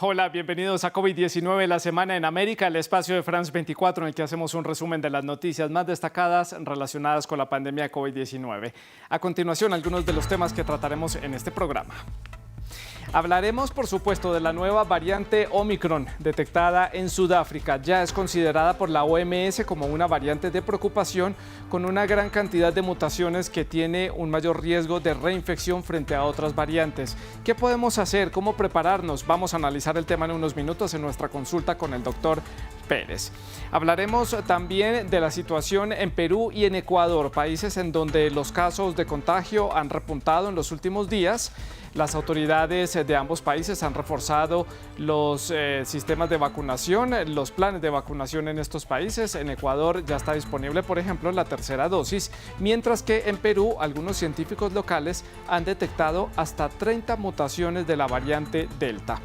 Hola, bienvenidos a COVID-19, la semana en América, el espacio de France 24 en el que hacemos un resumen de las noticias más destacadas relacionadas con la pandemia de COVID-19. A continuación, algunos de los temas que trataremos en este programa. Hablaremos, por supuesto, de la nueva variante Omicron detectada en Sudáfrica. Ya es considerada por la OMS como una variante de preocupación con una gran cantidad de mutaciones que tiene un mayor riesgo de reinfección frente a otras variantes. ¿Qué podemos hacer? ¿Cómo prepararnos? Vamos a analizar el tema en unos minutos en nuestra consulta con el doctor Pérez. Hablaremos también de la situación en Perú y en Ecuador, países en donde los casos de contagio han repuntado en los últimos días. Las autoridades de ambos países han reforzado los sistemas de vacunación, los planes de vacunación en estos países. En Ecuador ya está disponible, por ejemplo, la tercera dosis, mientras que en Perú algunos científicos locales han detectado hasta 30 mutaciones de la variante Delta.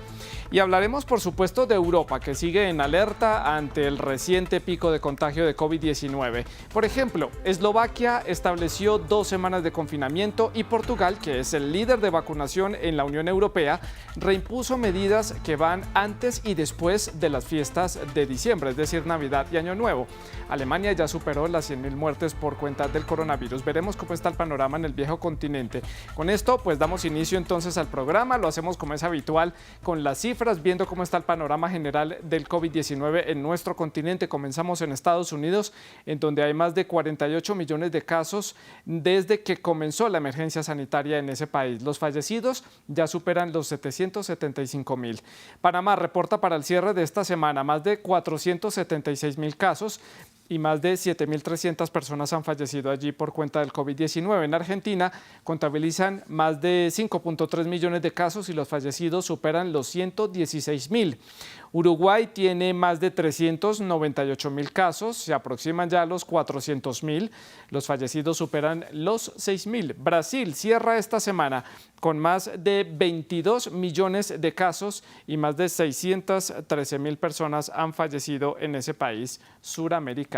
Y hablaremos, por supuesto, de Europa, que sigue en alerta ante el reciente pico de contagio de COVID-19. Por ejemplo, Eslovaquia estableció 2 semanas de confinamiento y Portugal, que es el líder de vacunación en la Unión Europea, reimpuso medidas que van antes y después de las fiestas de diciembre, es decir, Navidad y Año Nuevo. Alemania ya superó las 100.000 muertes por cuenta del coronavirus. Veremos cómo está el panorama en el viejo continente. Con esto, pues damos inicio entonces al programa. Lo hacemos como es habitual con las cifras, viendo cómo está el panorama general del COVID-19 en nuestro continente. Comenzamos en Estados Unidos, en donde hay más de 48 millones de casos desde que comenzó la emergencia sanitaria en ese país. Los fallecidos ya superan los 775.000. Panamá reporta para el cierre de esta semana más de 476.000 casos y más de 7.300 personas han fallecido allí por cuenta del COVID-19. En Argentina contabilizan más de 5.3 millones de casos y los fallecidos superan los 116.000. Uruguay tiene más de 398.000 casos, se aproximan ya a los 400.000. Los fallecidos superan los 6.000. Brasil cierra esta semana con más de 22 millones de casos y más de 613.000 personas han fallecido en ese país suramericano.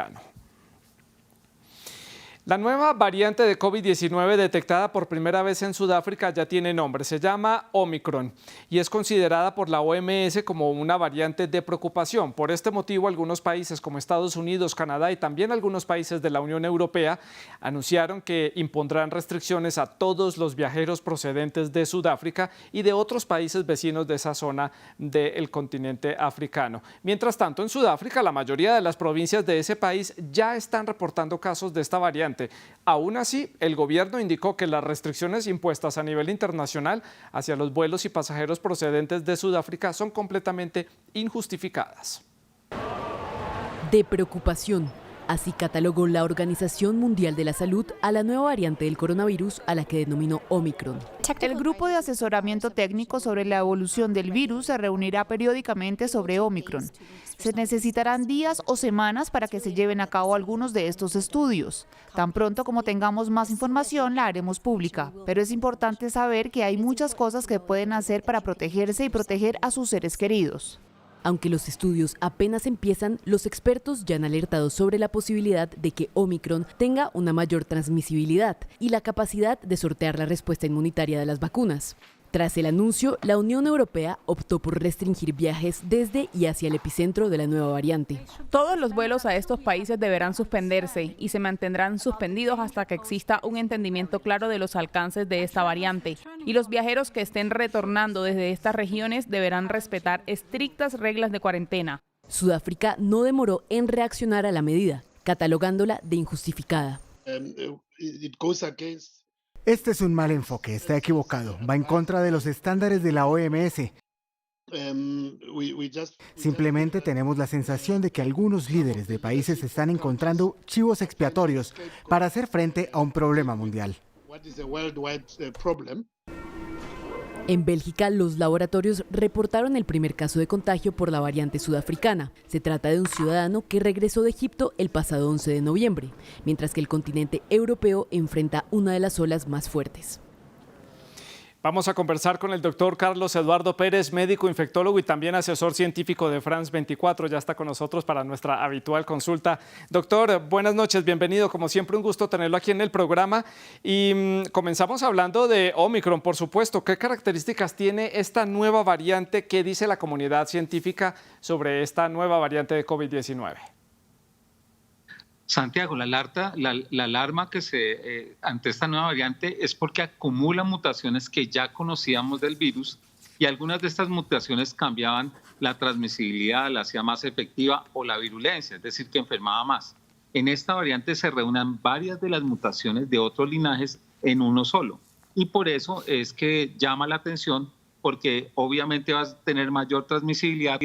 La nueva variante de COVID-19 detectada por primera vez en Sudáfrica ya tiene nombre, se llama Omicron y es considerada por la OMS como una variante de preocupación. Por este motivo, algunos países como Estados Unidos, Canadá y también algunos países de la Unión Europea anunciaron que impondrán restricciones a todos los viajeros procedentes de Sudáfrica y de otros países vecinos de esa zona del continente africano. Mientras tanto, en Sudáfrica, la mayoría de las provincias de ese país ya están reportando casos de esta variante. Aún así, el gobierno indicó que las restricciones impuestas a nivel internacional hacia los vuelos y pasajeros procedentes de Sudáfrica son completamente injustificadas. De preocupación, así catalogó la Organización Mundial de la Salud a la nueva variante del coronavirus, a la que denominó Omicron. El grupo de asesoramiento técnico sobre la evolución del virus se reunirá periódicamente sobre Omicron. Se necesitarán días o semanas para que se lleven a cabo algunos de estos estudios. Tan pronto como tengamos más información, la haremos pública. Pero es importante saber que hay muchas cosas que pueden hacer para protegerse y proteger a sus seres queridos. Aunque los estudios apenas empiezan, los expertos ya han alertado sobre la posibilidad de que Omicron tenga una mayor transmisibilidad y la capacidad de sortear la respuesta inmunitaria de las vacunas. Tras el anuncio, la Unión Europea optó por restringir viajes desde y hacia el epicentro de la nueva variante. Todos los vuelos a estos países deberán suspenderse y se mantendrán suspendidos hasta que exista un entendimiento claro de los alcances de esta variante. Y los viajeros que estén retornando desde estas regiones deberán respetar estrictas reglas de cuarentena. Sudáfrica no demoró en reaccionar a la medida, catalogándola de injustificada. Este es un mal enfoque, está equivocado, va en contra de los estándares de la OMS. Simplemente tenemos la sensación de que algunos líderes de países están encontrando chivos expiatorios para hacer frente a un problema mundial. En Bélgica, los laboratorios reportaron el primer caso de contagio por la variante sudafricana. Se trata de un ciudadano que regresó de Egipto el pasado 11 de noviembre, mientras que el continente europeo enfrenta una de las olas más fuertes. Vamos a conversar con el doctor Carlos Eduardo Pérez, médico infectólogo y también asesor científico de France 24. Ya está con nosotros para nuestra habitual consulta. Doctor, buenas noches, bienvenido. Como siempre, un gusto tenerlo aquí en el programa. Y comenzamos hablando de Omicron, por supuesto. ¿Qué características tiene esta nueva variante? ¿Qué dice la comunidad científica sobre esta nueva variante de COVID-19? Santiago, la alarma que ante esta nueva variante es porque acumula mutaciones que ya conocíamos del virus y algunas de estas mutaciones cambiaban la transmisibilidad, la hacía más efectiva o la virulencia, es decir, que enfermaba más. En esta variante se reúnen varias de las mutaciones de otros linajes en uno solo y por eso es que llama la atención porque obviamente va a tener mayor transmisibilidad.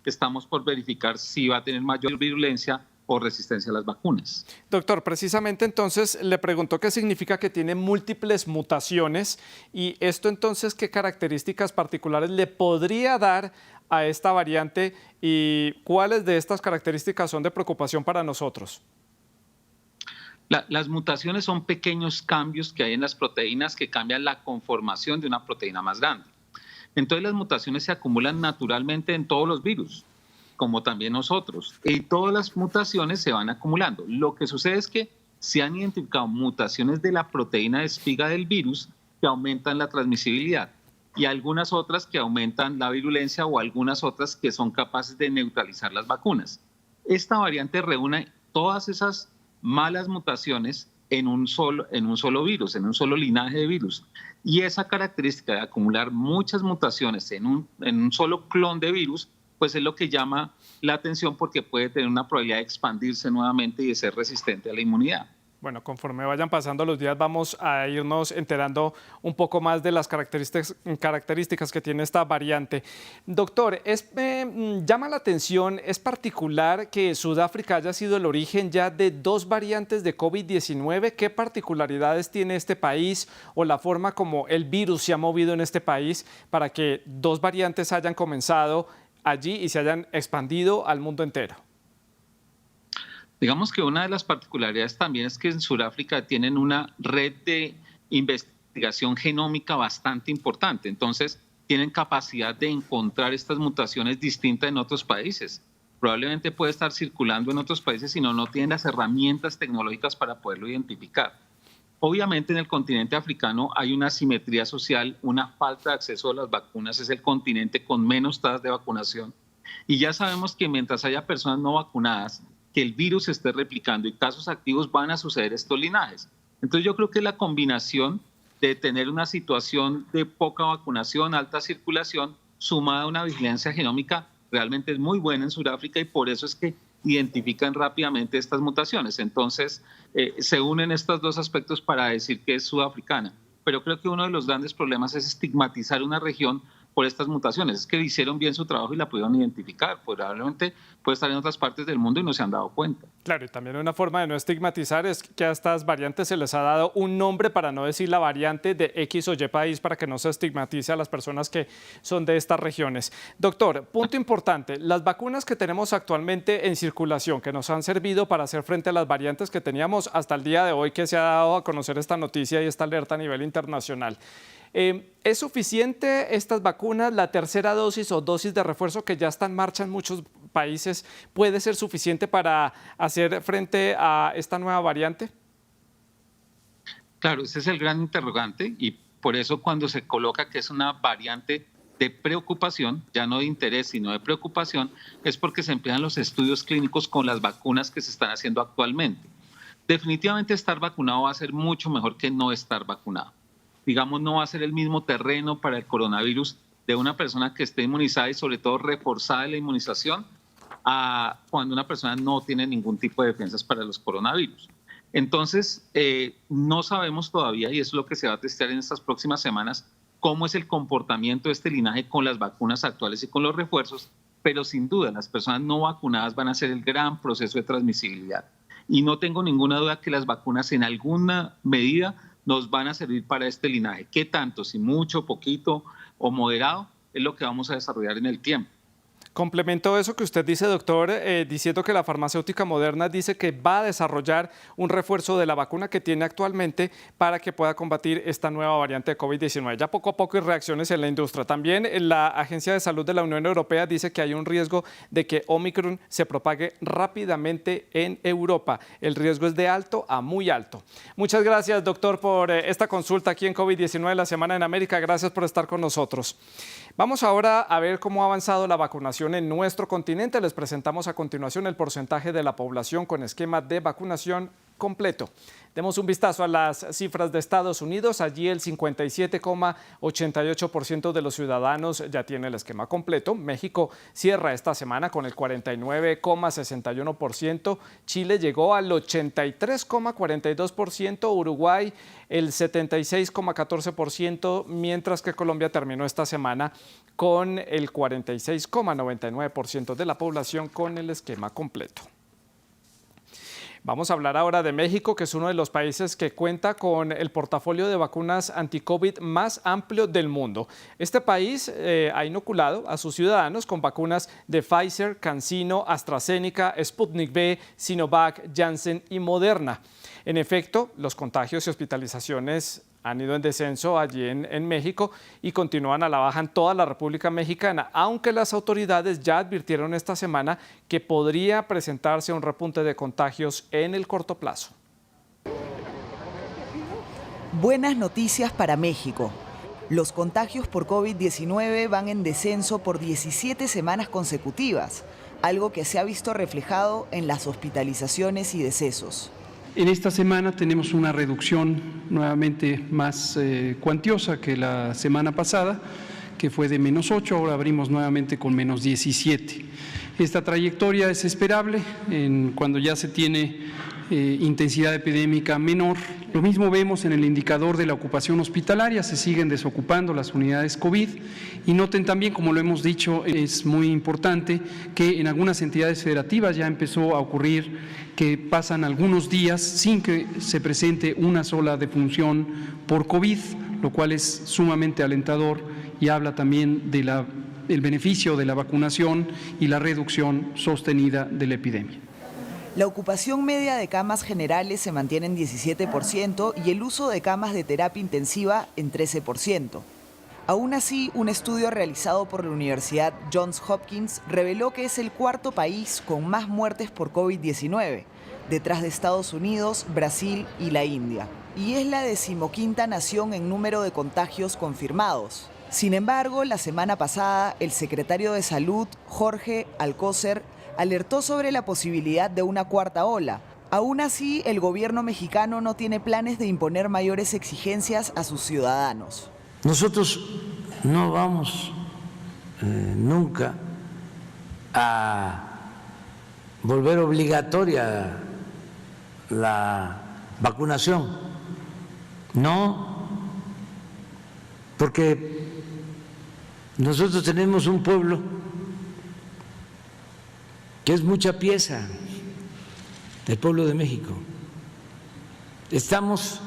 Estamos por verificar si va a tener mayor virulencia o resistencia a las vacunas. Doctor, precisamente entonces le preguntó qué significa que tiene múltiples mutaciones y esto entonces qué características particulares le podría dar a esta variante y cuáles de estas características son de preocupación para nosotros. Las mutaciones son pequeños cambios que hay en las proteínas que cambian la conformación de una proteína más grande. Entonces las mutaciones se acumulan naturalmente en todos los virus, como también nosotros, y todas las mutaciones se van acumulando. Lo que sucede es que se han identificado mutaciones de la proteína de espiga del virus que aumentan la transmisibilidad y algunas otras que aumentan la virulencia o algunas otras que son capaces de neutralizar las vacunas. Esta variante reúne todas esas malas mutaciones en un solo virus, en un solo linaje de virus. Y esa característica de acumular muchas mutaciones en un solo clon de virus pues es lo que llama la atención porque puede tener una probabilidad de expandirse nuevamente y de ser resistente a la inmunidad. Bueno, conforme vayan pasando los días vamos a irnos enterando un poco más de las características que tiene esta variante. Doctor, llama la atención, es particular que Sudáfrica haya sido el origen ya de 2 variantes de COVID-19. ¿Qué particularidades tiene este país o la forma como el virus se ha movido en este país para que 2 variantes hayan comenzado allí y se hayan expandido al mundo entero? Digamos que una de las particularidades también es que en Sudáfrica tienen una red de investigación genómica bastante importante. Entonces, tienen capacidad de encontrar estas mutaciones distintas en otros países. Probablemente puede estar circulando en otros países, sino no tienen las herramientas tecnológicas para poderlo identificar. Obviamente en el continente africano hay una asimetría social, una falta de acceso a las vacunas, es el continente con menos tasas de vacunación. Y ya sabemos que mientras haya personas no vacunadas, que el virus se esté replicando y casos activos van a suceder estos linajes. Entonces yo creo que la combinación de tener una situación de poca vacunación, alta circulación, sumada a una vigilancia genómica, realmente es muy buena en Sudáfrica y por eso es que identifican rápidamente estas mutaciones. Entonces, se unen estos 2 aspectos para decir que es sudafricana. Pero creo que uno de los grandes problemas es estigmatizar una región por estas mutaciones. Es que hicieron bien su trabajo y la pudieron identificar. Probablemente puede estar en otras partes del mundo y no se han dado cuenta. Claro, y también una forma de no estigmatizar es que a estas variantes se les ha dado un nombre para no decir la variante de X o Y país para que no se estigmatice a las personas que son de estas regiones. Doctor, punto importante, las vacunas que tenemos actualmente en circulación, que nos han servido para hacer frente a las variantes que teníamos hasta el día de hoy que se ha dado a conocer esta noticia y esta alerta a nivel internacional. ¿Es suficiente estas vacunas? ¿La tercera dosis o dosis de refuerzo que ya está en marcha en muchos países puede ser suficiente para hacer frente a esta nueva variante? Claro, ese es el gran interrogante y por eso cuando se coloca que es una variante de preocupación, ya no de interés, sino de preocupación, es porque se emplean los estudios clínicos con las vacunas que se están haciendo actualmente. Definitivamente estar vacunado va a ser mucho mejor que no estar vacunado. Digamos, no va a ser el mismo terreno para el coronavirus de una persona que esté inmunizada y sobre todo reforzada la inmunización a cuando una persona no tiene ningún tipo de defensas para los coronavirus. Entonces, no sabemos todavía, y eso es lo que se va a testear en estas próximas semanas, cómo es el comportamiento de este linaje con las vacunas actuales y con los refuerzos, pero sin duda las personas no vacunadas van a ser el gran proceso de transmisibilidad. Y no tengo ninguna duda que las vacunas en alguna medida nos van a servir para este linaje. ¿Qué tanto? Si mucho, poquito o moderado, es lo que vamos a desarrollar en el tiempo. Complemento eso que usted dice, doctor, diciendo que la farmacéutica Moderna dice que va a desarrollar un refuerzo de la vacuna que tiene actualmente para que pueda combatir esta nueva variante de COVID-19. Ya poco a poco hay reacciones en la industria. También la Agencia de Salud de la Unión Europea dice que hay un riesgo de que Omicron se propague rápidamente en Europa. El riesgo es de alto a muy alto. Muchas gracias, doctor, por esta consulta aquí en COVID-19, la Semana en América. Gracias por estar con nosotros. Vamos ahora a ver cómo ha avanzado la vacunación en nuestro continente. Les presentamos a continuación el porcentaje de la población con esquema de vacunación completo. Demos un vistazo a las cifras de Estados Unidos. Allí el 57,88% de los ciudadanos ya tiene el esquema completo. México cierra esta semana con el 49,61%. Chile llegó al 83,42%. Uruguay el 76,14%, mientras que Colombia terminó esta semana con el 46,99% de la población con el esquema completo. Vamos a hablar ahora de México, que es uno de los países que cuenta con el portafolio de vacunas anti-COVID más amplio del mundo. Este país ha inoculado a sus ciudadanos con vacunas de Pfizer, CanSino, AstraZeneca, Sputnik V, Sinovac, Janssen y Moderna. En efecto, los contagios y hospitalizaciones han ido en descenso allí en México y continúan a la baja en toda la República Mexicana, aunque las autoridades ya advirtieron esta semana que podría presentarse un repunte de contagios en el corto plazo. Buenas noticias para México. Los contagios por COVID-19 van en descenso por 17 semanas consecutivas, algo que se ha visto reflejado en las hospitalizaciones y decesos. En esta semana tenemos una reducción nuevamente más cuantiosa que la semana pasada, que fue de -8, ahora abrimos nuevamente con -17. Esta trayectoria es esperable cuando ya se tiene intensidad epidémica menor. Lo mismo vemos en el indicador de la ocupación hospitalaria, se siguen desocupando las unidades COVID y noten también, como lo hemos dicho, es muy importante que en algunas entidades federativas ya empezó a ocurrir que pasan algunos días sin que se presente una sola defunción por COVID, lo cual es sumamente alentador y habla también del beneficio de la vacunación y la reducción sostenida de la epidemia. La ocupación media de camas generales se mantiene en 17% y el uso de camas de terapia intensiva en 13%. Aún así, un estudio realizado por la Universidad Johns Hopkins reveló que es el cuarto país con más muertes por COVID-19, detrás de Estados Unidos, Brasil y la India. Y es la 15ª nación en número de contagios confirmados. Sin embargo, la semana pasada, el secretario de Salud, Jorge Alcocer, alertó sobre la posibilidad de una cuarta ola. Aún así, el gobierno mexicano no tiene planes de imponer mayores exigencias a sus ciudadanos. Nosotros no vamos nunca a volver obligatoria la vacunación. No, porque nosotros tenemos un pueblo que es mucha pieza, el pueblo de México. Estamos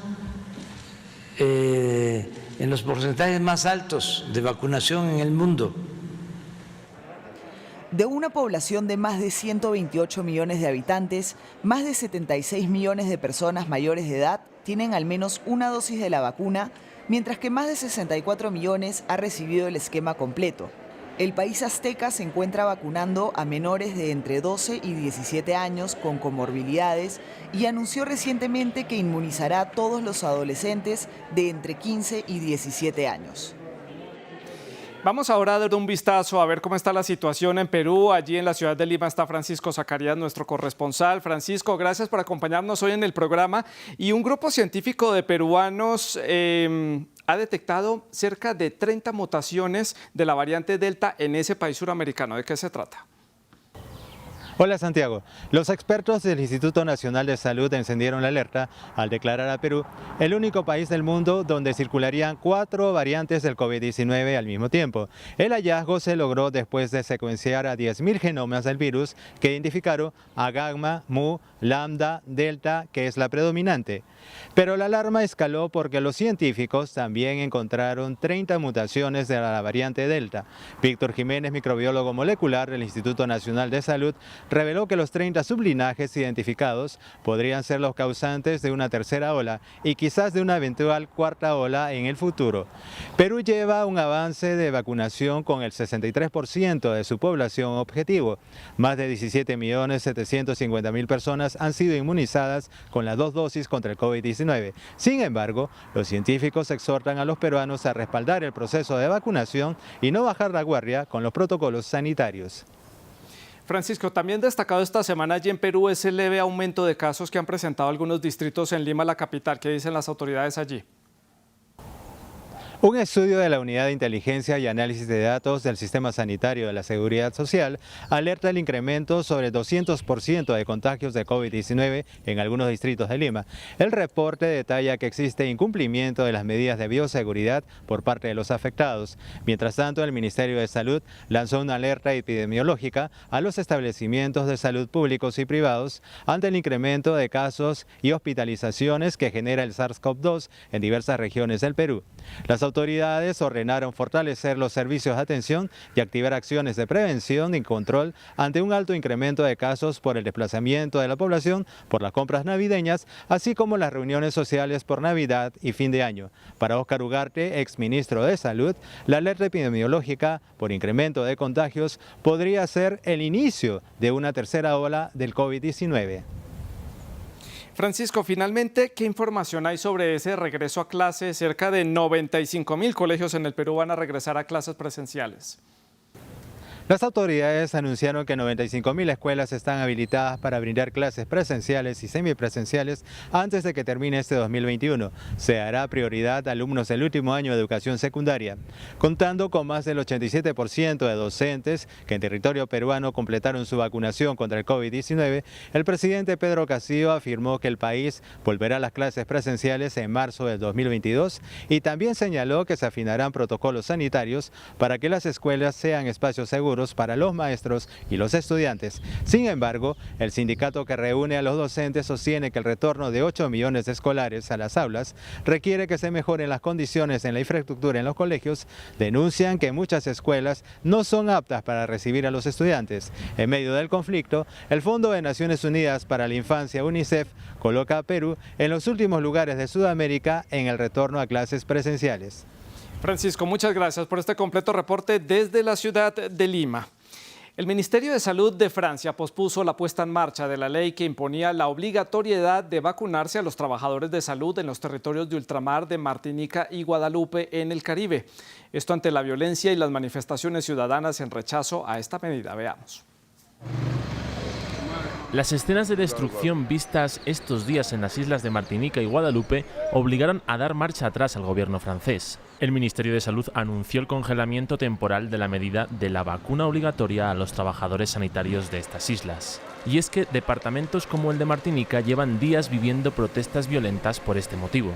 en los porcentajes más altos de vacunación en el mundo. De una población de más de 128 millones de habitantes, más de 76 millones de personas mayores de edad tienen al menos una dosis de la vacuna, mientras que más de 64 millones ha recibido el esquema completo. El país azteca se encuentra vacunando a menores de entre 12 y 17 años con comorbilidades y anunció recientemente que inmunizará a todos los adolescentes de entre 15 y 17 años. Vamos ahora a dar un vistazo a ver cómo está la situación en Perú. Allí en la ciudad de Lima está Francisco Zacarías, nuestro corresponsal. Francisco, gracias por acompañarnos hoy en el programa. Y un grupo científico de peruanos ha detectado cerca de 30 mutaciones de la variante Delta en ese país suramericano. ¿De qué se trata? Hola Santiago, los expertos del Instituto Nacional de Salud encendieron la alerta al declarar a Perú el único país del mundo donde circularían 4 variantes del COVID-19 al mismo tiempo. El hallazgo se logró después de secuenciar a 10.000 genomas del virus que identificaron a gamma, mu, lambda, delta, que es la predominante. Pero la alarma escaló porque los científicos también encontraron 30 mutaciones de la variante delta. Víctor Jiménez, microbiólogo molecular del Instituto Nacional de Salud, reveló que los 30 sublinajes identificados podrían ser los causantes de una tercera ola y quizás de una eventual cuarta ola en el futuro. Perú lleva un avance de vacunación con el 63% de su población objetivo. Más de 17.750.000 personas han sido inmunizadas con las 2 dosis contra el COVID-19. Sin embargo, los científicos exhortan a los peruanos a respaldar el proceso de vacunación y no bajar la guardia con los protocolos sanitarios. Francisco, también destacado esta semana allí en Perú es el leve aumento de casos que han presentado algunos distritos en Lima, la capital. ¿Qué dicen las autoridades allí? Un estudio de la Unidad de Inteligencia y Análisis de Datos del Sistema Sanitario de la Seguridad Social alerta el incremento sobre 200% de contagios de COVID-19 en algunos distritos de Lima. El reporte detalla que existe incumplimiento de las medidas de bioseguridad por parte de los afectados. Mientras tanto, el Ministerio de Salud lanzó una alerta epidemiológica a los establecimientos de salud públicos y privados ante el incremento de casos y hospitalizaciones que genera el SARS-CoV-2 en diversas regiones del Perú. Las autoridades ordenaron fortalecer los servicios de atención y activar acciones de prevención y control ante un alto incremento de casos por el desplazamiento de la población por las compras navideñas, así como las reuniones sociales por Navidad y fin de año. Para Óscar Ugarte, exministro de Salud, la alerta epidemiológica por incremento de contagios podría ser el inicio de una tercera ola del COVID-19. Francisco, finalmente, ¿qué información hay sobre ese regreso a clases? Cerca de 95.000 colegios en el Perú van a regresar a clases presenciales. Las autoridades anunciaron que 95.000 escuelas están habilitadas para brindar clases presenciales y semipresenciales antes de que termine este 2021. Se hará prioridad a alumnos del último año de educación secundaria. Contando con más del 87% de docentes que en territorio peruano completaron su vacunación contra el COVID-19, el presidente Pedro Castillo afirmó que el país volverá a las clases presenciales en marzo del 2022 y también señaló que se afinarán protocolos sanitarios para que las escuelas sean espacios seguros para los maestros y los estudiantes. Sin embargo, el sindicato que reúne a los docentes sostiene que el retorno de 8 millones de escolares a las aulas requiere que se mejoren las condiciones en la infraestructura en los colegios. Denuncian que muchas escuelas no son aptas para recibir a los estudiantes. En medio del conflicto, el Fondo de Naciones Unidas para la Infancia, UNICEF, coloca a Perú en los últimos lugares de Sudamérica en el retorno a clases presenciales. Francisco, muchas gracias por este completo reporte desde la ciudad de Lima. El Ministerio de Salud de Francia pospuso la puesta en marcha de la ley que imponía la obligatoriedad de vacunarse a los trabajadores de salud en los territorios de ultramar de Martinica y Guadalupe en el Caribe. Esto ante la violencia y las manifestaciones ciudadanas en rechazo a esta medida. Veamos. Las escenas de destrucción vistas estos días en las islas de Martinica y Guadalupe obligaron a dar marcha atrás al gobierno francés. El Ministerio de Salud anunció el congelamiento temporal de la medida de la vacuna obligatoria a los trabajadores sanitarios de estas islas. Y es que departamentos como el de Martinica llevan días viviendo protestas violentas por este motivo.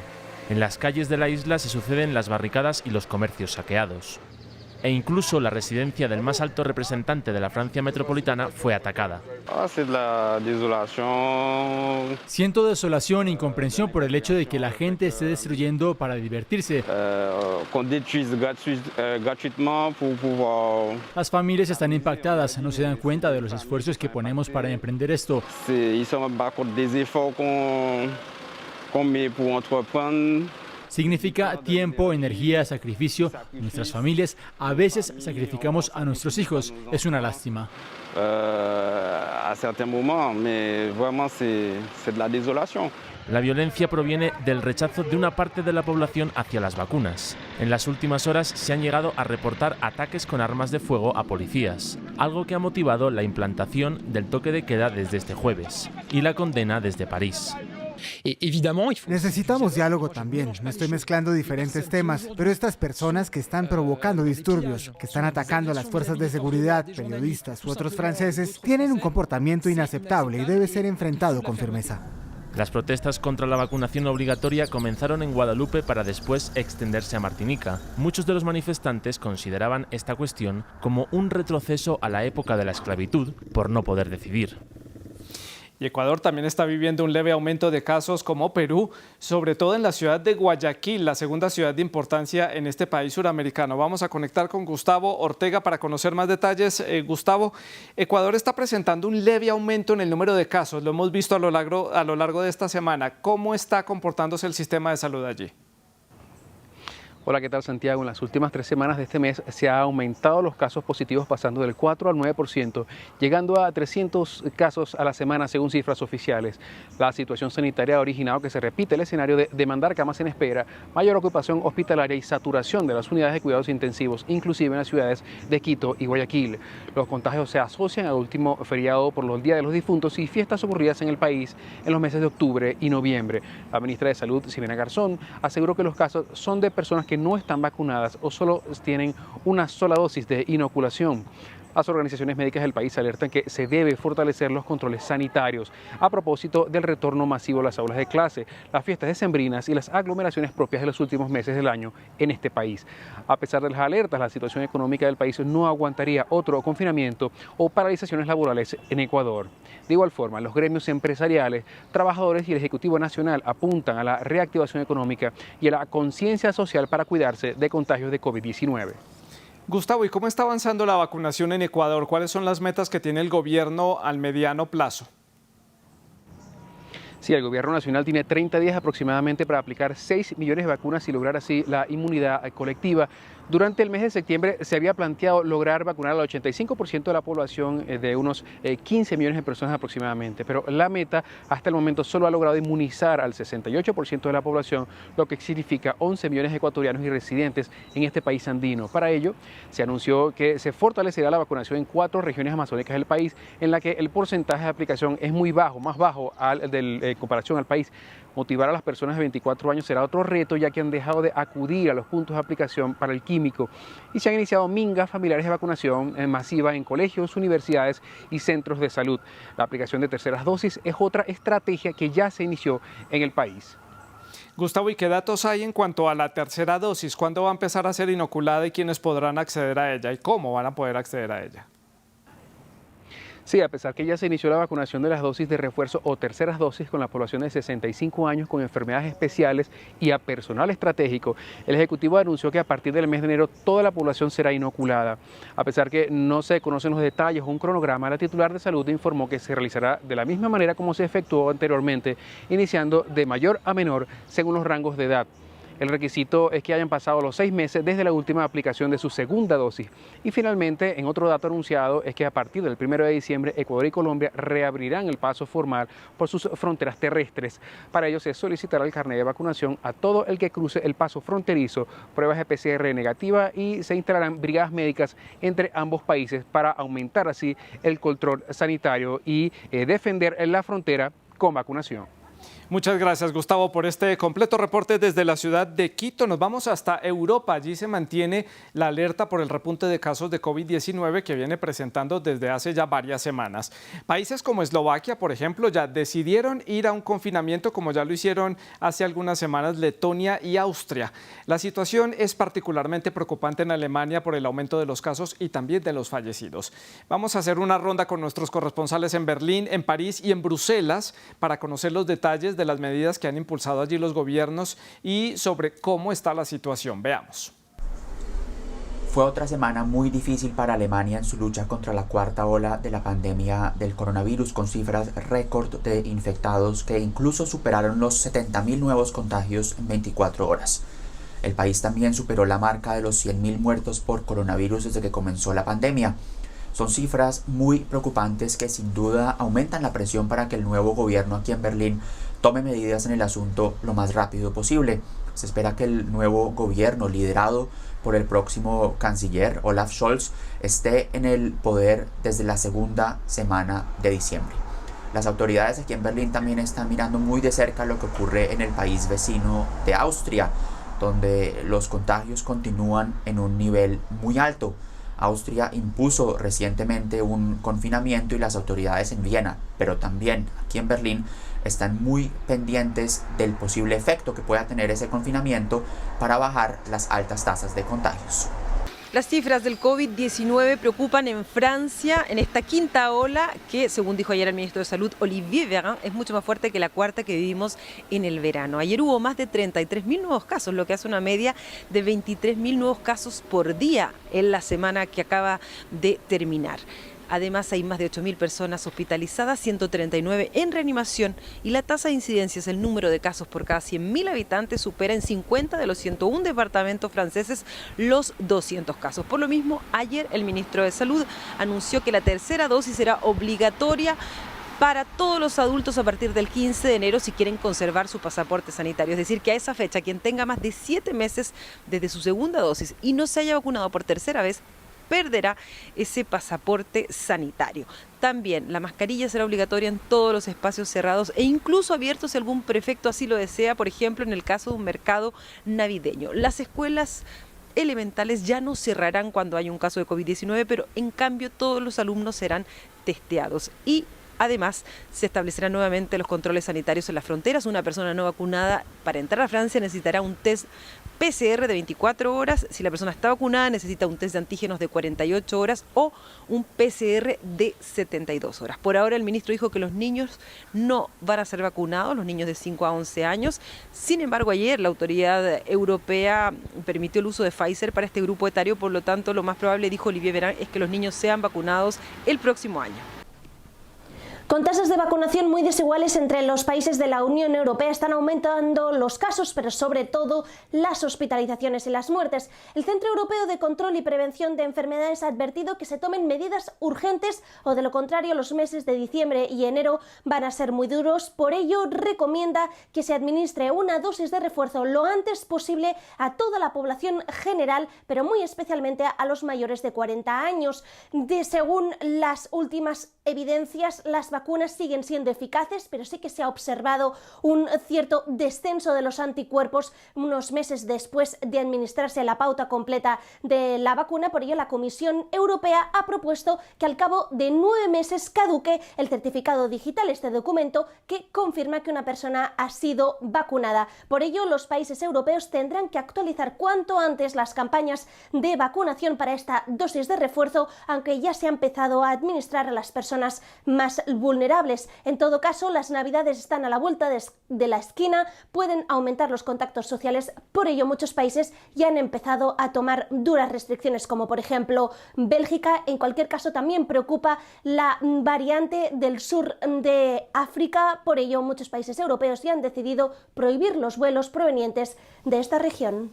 En las calles de la isla se suceden las barricadas y los comercios saqueados. E incluso la residencia del más alto representante de la Francia metropolitana fue atacada. Siento desolación e incomprensión por el hecho de que la gente esté destruyendo para divertirse. Las familias están impactadas, no se dan cuenta de los esfuerzos que ponemos para emprender esto. Significa tiempo, energía, sacrificio. Nuestras familias a veces sacrificamos a nuestros hijos. Es una lástima. La violencia proviene del rechazo de una parte de la población hacia las vacunas. En las últimas horas se han llegado a reportar ataques con armas de fuego a policías, algo que ha motivado la implantación del toque de queda desde este jueves y la condena desde París. Necesitamos diálogo también. No estoy mezclando diferentes temas, pero estas personas que están provocando disturbios, que están atacando a las fuerzas de seguridad, periodistas u otros franceses, tienen un comportamiento inaceptable y debe ser enfrentado con firmeza. Las protestas contra la vacunación obligatoria comenzaron en Guadalupe para después extenderse a Martinica. Muchos de los manifestantes consideraban esta cuestión como un retroceso a la época de la esclavitud por no poder decidir. Y Ecuador también está viviendo un leve aumento de casos como Perú, sobre todo en la ciudad de Guayaquil, la segunda ciudad de importancia en este país suramericano. Vamos a conectar con Gustavo Ortega para conocer más detalles. Gustavo, Ecuador está presentando un leve aumento en el número de casos. Lo hemos visto a lo largo de esta semana. ¿Cómo está comportándose el sistema de salud allí? Hola, ¿qué tal, Santiago? En las últimas 3 semanas de este mes se han aumentado los casos positivos, pasando del 4 al 9%, llegando a 300 casos a la semana según cifras oficiales. La situación sanitaria ha originado que se repite el escenario de demandar camas en espera, mayor ocupación hospitalaria y saturación de las unidades de cuidados intensivos, inclusive en las ciudades de Quito y Guayaquil. Los contagios se asocian al último feriado por los Días de los Difuntos y fiestas ocurridas en el país en los meses de octubre y noviembre. La ministra de Salud, Ximena Garzón, aseguró que los casos son de personas que no están vacunadas o solo tienen una sola dosis de inoculación. Las organizaciones médicas del país alertan que se debe fortalecer los controles sanitarios a propósito del retorno masivo a las aulas de clase, las fiestas decembrinas y las aglomeraciones propias de los últimos meses del año en este país. A pesar de las alertas, la situación económica del país no aguantaría otro confinamiento o paralizaciones laborales en Ecuador. De igual forma, los gremios empresariales, trabajadores y el Ejecutivo Nacional apuntan a la reactivación económica y a la conciencia social para cuidarse de contagios de COVID-19. Gustavo, ¿y cómo está avanzando la vacunación en Ecuador? ¿Cuáles son las metas que tiene el gobierno al mediano plazo? Sí, el gobierno nacional tiene 30 días aproximadamente para aplicar 6 millones de vacunas y lograr así la inmunidad colectiva. Durante el mes de septiembre se había planteado lograr vacunar al 85% de la población de unos 15 millones de personas aproximadamente, pero la meta hasta el momento solo ha logrado inmunizar al 68% de la población, lo que significa 11 millones de ecuatorianos y residentes en este país andino. Para ello, se anunció que se fortalecerá la vacunación en 4 regiones amazónicas del país, en la que el porcentaje de aplicación es muy bajo, más bajo en comparación al país. Motivar a las personas de 24 años será otro reto, ya que han dejado de acudir a los puntos de aplicación para el químico y se han iniciado mingas familiares de vacunación masiva en colegios, universidades y centros de salud. La aplicación de terceras dosis es otra estrategia que ya se inició en el país. Gustavo, ¿y qué datos hay en cuanto a la tercera dosis? ¿Cuándo va a empezar a ser inoculada y quiénes podrán acceder a ella y cómo van a poder acceder a ella? Sí, a pesar que ya se inició la vacunación de las dosis de refuerzo o terceras dosis con la población de 65 años con enfermedades especiales y a personal estratégico, el Ejecutivo anunció que a partir del mes de enero toda la población será inoculada. A pesar que no se conocen los detalles o un cronograma, la titular de salud informó que se realizará de la misma manera como se efectuó anteriormente, iniciando de mayor a menor según los rangos de edad. El requisito es que hayan pasado los 6 meses desde la última aplicación de su segunda dosis. Y finalmente, en otro dato anunciado, es que a partir del 1 de diciembre, Ecuador y Colombia reabrirán el paso formal por sus fronteras terrestres. Para ello se solicitará el carnet de vacunación a todo el que cruce el paso fronterizo, pruebas de PCR negativa y se instalarán brigadas médicas entre ambos países para aumentar así el control sanitario y defender la frontera con vacunación. Muchas gracias, Gustavo, por este completo reporte desde la ciudad de Quito. Nos vamos hasta Europa. Allí se mantiene la alerta por el repunte de casos de COVID-19 que viene presentando desde hace ya varias semanas. Países como Eslovaquia, por ejemplo, ya decidieron ir a un confinamiento, como ya lo hicieron hace algunas semanas Letonia y Austria. La situación es particularmente preocupante en Alemania por el aumento de los casos y también de los fallecidos. Vamos a hacer una ronda con nuestros corresponsales en Berlín, en París y en Bruselas para conocer los detalles de las medidas que han impulsado allí los gobiernos y sobre cómo está la situación. Veamos. Fue otra semana muy difícil para Alemania en su lucha contra la cuarta ola de la pandemia del coronavirus, con cifras récord de infectados que incluso superaron los 70.000 nuevos contagios en 24 horas. El país también superó la marca de los 100.000 muertos por coronavirus desde que comenzó la pandemia. Son cifras muy preocupantes que sin duda aumentan la presión para que el nuevo gobierno aquí en Berlín tome medidas en el asunto lo más rápido posible. Se espera que el nuevo gobierno, liderado por el próximo canciller Olaf Scholz, esté en el poder desde la segunda semana de diciembre. Las autoridades aquí en Berlín también están mirando muy de cerca lo que ocurre en el país vecino de Austria, donde los contagios continúan en un nivel muy alto. Austria impuso recientemente un confinamiento y las autoridades en Viena, pero también aquí en Berlín, están muy pendientes del posible efecto que pueda tener ese confinamiento para bajar las altas tasas de contagios. Las cifras del COVID-19 preocupan en Francia en esta quinta ola que, según dijo ayer el ministro de Salud, Olivier Véran, es mucho más fuerte que la cuarta que vivimos en el verano. Ayer hubo más de 33.000 nuevos casos, lo que hace una media de 23.000 nuevos casos por día en la semana que acaba de terminar. Además, hay más de 8.000 personas hospitalizadas, 139 en reanimación y la tasa de incidencias, el número de casos por cada 100.000 habitantes, supera en 50 de los 101 departamentos franceses los 200 casos. Por lo mismo, ayer el ministro de Salud anunció que la tercera dosis será obligatoria para todos los adultos a partir del 15 de enero si quieren conservar su pasaporte sanitario. Es decir, que a esa fecha, quien tenga más de 7 meses desde su segunda dosis y no se haya vacunado por tercera vez, perderá ese pasaporte sanitario. También la mascarilla será obligatoria en todos los espacios cerrados e incluso abiertos si algún prefecto así lo desea, por ejemplo, en el caso de un mercado navideño. Las escuelas elementales ya no cerrarán cuando haya un caso de COVID-19, pero en cambio todos los alumnos serán testeados y además, se establecerán nuevamente los controles sanitarios en las fronteras. Una persona no vacunada para entrar a Francia necesitará un test PCR de 24 horas. Si la persona está vacunada, necesita un test de antígenos de 48 horas o un PCR de 72 horas. Por ahora, el ministro dijo que los niños no van a ser vacunados, los niños de 5 a 11 años. Sin embargo, ayer la autoridad europea permitió el uso de Pfizer para este grupo etario. Por lo tanto, lo más probable, dijo Olivier Véran, es que los niños sean vacunados el próximo año. Con tasas de vacunación muy desiguales entre los países de la Unión Europea, están aumentando los casos, pero sobre todo las hospitalizaciones y las muertes. El Centro Europeo de Control y Prevención de Enfermedades ha advertido que se tomen medidas urgentes o, de lo contrario, los meses de diciembre y enero van a ser muy duros. Por ello, recomienda que se administre una dosis de refuerzo lo antes posible a toda la población general, pero muy especialmente a los mayores de 40 años. Según las últimas evidencias, las vacunas siguen siendo eficaces, pero sí que se ha observado un cierto descenso de los anticuerpos unos meses después de administrarse la pauta completa de la vacuna. Por ello, la Comisión Europea ha propuesto que al cabo de 9 meses caduque el certificado digital, este documento que confirma que una persona ha sido vacunada. Por ello, los países europeos tendrán que actualizar cuanto antes las campañas de vacunación para esta dosis de refuerzo, aunque ya se ha empezado a administrar a las personas más vulnerables. En todo caso, las navidades están a la vuelta de la esquina, pueden aumentar los contactos sociales, por ello muchos países ya han empezado a tomar duras restricciones, como por ejemplo Bélgica. En cualquier caso, también preocupa la variante del sur de África, por ello muchos países europeos ya han decidido prohibir los vuelos provenientes de esta región.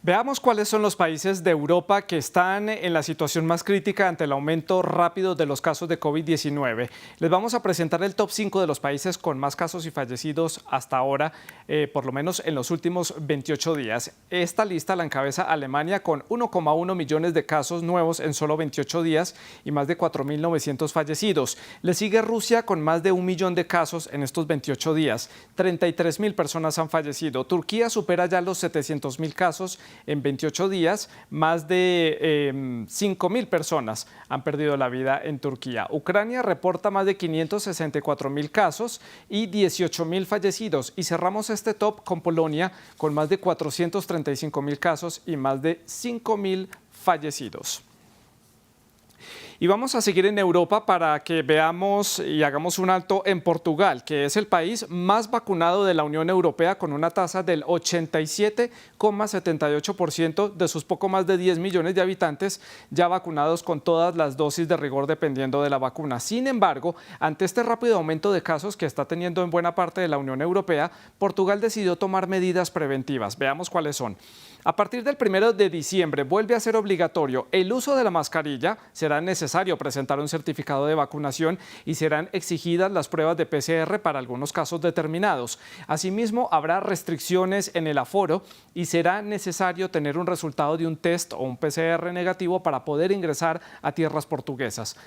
Veamos cuáles son los países de Europa que están en la situación más crítica ante el aumento rápido de los casos de COVID-19. Les vamos a presentar el top 5 de los países con más casos y fallecidos hasta ahora, por lo menos en los últimos 28 días. Esta lista la encabeza Alemania con 1,1 millones de casos nuevos en solo 28 días y más de 4.900 fallecidos. Le sigue Rusia con más de 1 millón de casos en estos 28 días. 33.000 personas han fallecido. Turquía supera ya los 700.000 casos en 28 días, más de 5.000 personas han perdido la vida en Turquía. Ucrania reporta más de 564.000 casos y 18.000 fallecidos. Y cerramos este top con Polonia, con más de 435.000 casos y más de 5.000 fallecidos. Y vamos a seguir en Europa para que veamos y hagamos un alto en Portugal, que es el país más vacunado de la Unión Europea, con una tasa del 87,78% de sus poco más de 10 millones de habitantes ya vacunados con todas las dosis de rigor dependiendo de la vacuna. Sin embargo, ante este rápido aumento de casos que está teniendo en buena parte de la Unión Europea, Portugal decidió tomar medidas preventivas. Veamos cuáles son. A partir del 1 de diciembre vuelve a ser obligatorio el uso de la mascarilla. Será necesario presentar un certificado de vacunación y serán exigidas las pruebas de PCR para algunos casos determinados. Asimismo, habrá restricciones en el aforo y será necesario tener un resultado de un test o un PCR negativo para poder ingresar a tierras portuguesas.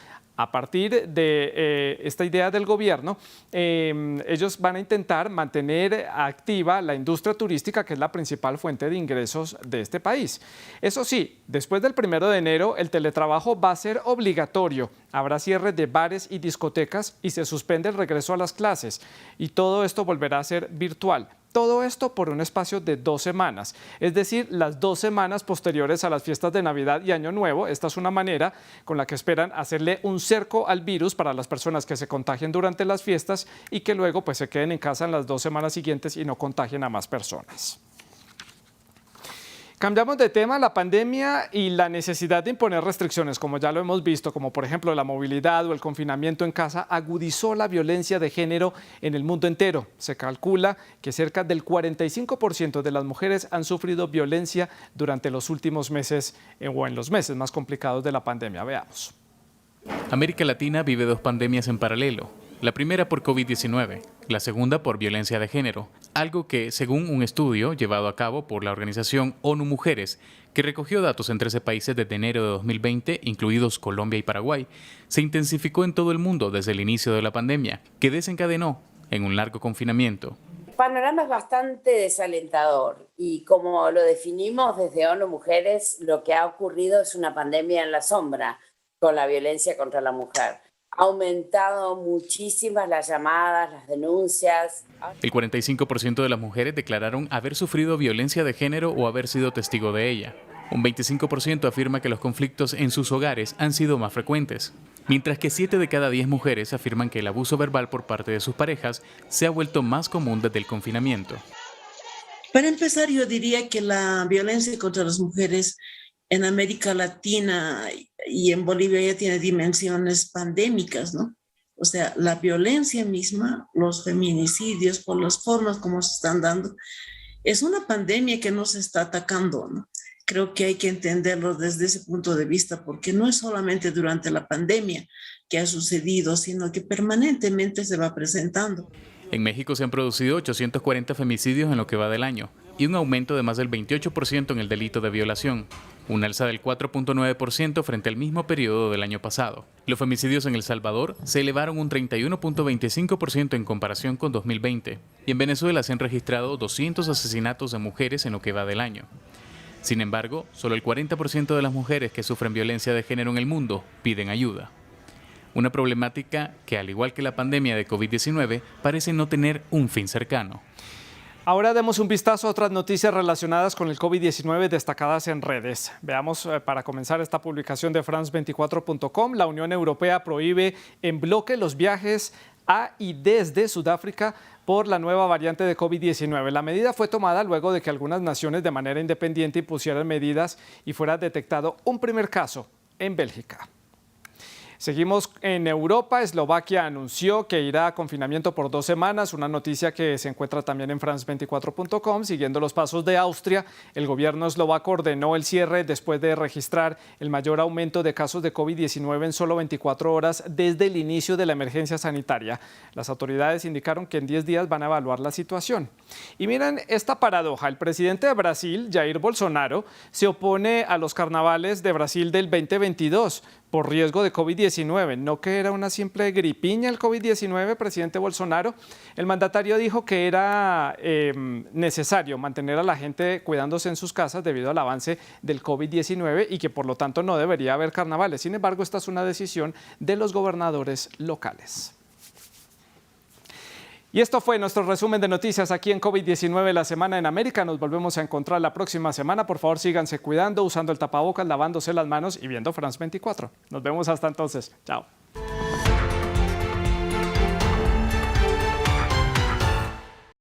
A partir de esta idea del gobierno, ellos van a intentar mantener activa la industria turística, que es la principal fuente de ingresos de este país. Eso sí, después del 1 de enero, el teletrabajo va a ser obligatorio. Habrá cierre de bares y discotecas y se suspende el regreso a las clases. Y todo esto volverá a ser virtual. Todo esto por un espacio de 2 semanas, es decir, las 2 semanas posteriores a las fiestas de Navidad y Año Nuevo. Esta es una manera con la que esperan hacerle un cerco al virus para las personas que se contagien durante las fiestas y que luego pues se queden en casa en las 2 semanas siguientes y no contagien a más personas. Cambiamos de tema. La pandemia y la necesidad de imponer restricciones, como ya lo hemos visto, como por ejemplo la movilidad o el confinamiento en casa, agudizó la violencia de género en el mundo entero. Se calcula que cerca del 45% de las mujeres han sufrido violencia durante los últimos meses o en los meses más complicados de la pandemia. Veamos. América Latina vive 2 pandemias en paralelo. La primera por COVID-19, la segunda por violencia de género, algo que, según un estudio llevado a cabo por la organización ONU Mujeres, que recogió datos en 13 países desde enero de 2020, incluidos Colombia y Paraguay, se intensificó en todo el mundo desde el inicio de la pandemia, que desencadenó en un largo confinamiento. El panorama es bastante desalentador y, como lo definimos desde ONU Mujeres, lo que ha ocurrido es una pandemia en la sombra con la violencia contra la mujer. Ha aumentado muchísimas las llamadas, las denuncias. El 45% de las mujeres declararon haber sufrido violencia de género o haber sido testigo de ella. Un 25% afirma que los conflictos en sus hogares han sido más frecuentes, mientras que 7 de cada 10 mujeres afirman que el abuso verbal por parte de sus parejas se ha vuelto más común desde el confinamiento. Para empezar, yo diría que la violencia contra las mujeres en América Latina y en Bolivia ya tiene dimensiones pandémicas, ¿no? O sea, la violencia misma, los feminicidios, por las formas como se están dando, es una pandemia que nos está atacando, ¿no? Creo que hay que entenderlo desde ese punto de vista, porque no es solamente durante la pandemia que ha sucedido, sino que permanentemente se va presentando. En México se han producido 840 femicidios en lo que va del año y un aumento de más del 28% en el delito de violación, un alza del 4.9% frente al mismo periodo del año pasado. Los femicidios en El Salvador se elevaron un 31.25% en comparación con 2020 y en Venezuela se han registrado 200 asesinatos de mujeres en lo que va del año. Sin embargo, solo el 40% de las mujeres que sufren violencia de género en el mundo piden ayuda. Una problemática que, al igual que la pandemia de COVID-19, parece no tener un fin cercano. Ahora demos un vistazo a otras noticias relacionadas con el COVID-19 destacadas en redes. Veamos, para comenzar, esta publicación de France24.com. La Unión Europea prohíbe en bloque los viajes a y desde Sudáfrica por la nueva variante de COVID-19. La medida fue tomada luego de que algunas naciones de manera independiente impusieran medidas y fuera detectado un primer caso en Bélgica. Seguimos en Europa. Eslovaquia anunció que irá a confinamiento por 2 semanas, una noticia que se encuentra también en France24.com. Siguiendo los pasos de Austria, el gobierno eslovaco ordenó el cierre después de registrar el mayor aumento de casos de COVID-19 en solo 24 horas desde el inicio de la emergencia sanitaria. Las autoridades indicaron que en 10 días van a evaluar la situación. Y miren esta paradoja. El presidente de Brasil, Jair Bolsonaro, se opone a los carnavales de Brasil del 2022 por riesgo de COVID-19. ¿No que era una simple gripiña el COVID-19, presidente Bolsonaro? El mandatario dijo que era necesario mantener a la gente cuidándose en sus casas debido al avance del COVID-19 y que por lo tanto no debería haber carnavales. Sin embargo, esta es una decisión de los gobernadores locales. Y esto fue nuestro resumen de noticias aquí en COVID-19 la semana en América. Nos volvemos a encontrar la próxima semana. Por favor, síganse cuidando, usando el tapabocas, lavándose las manos y viendo France 24. Nos vemos hasta entonces. Chao.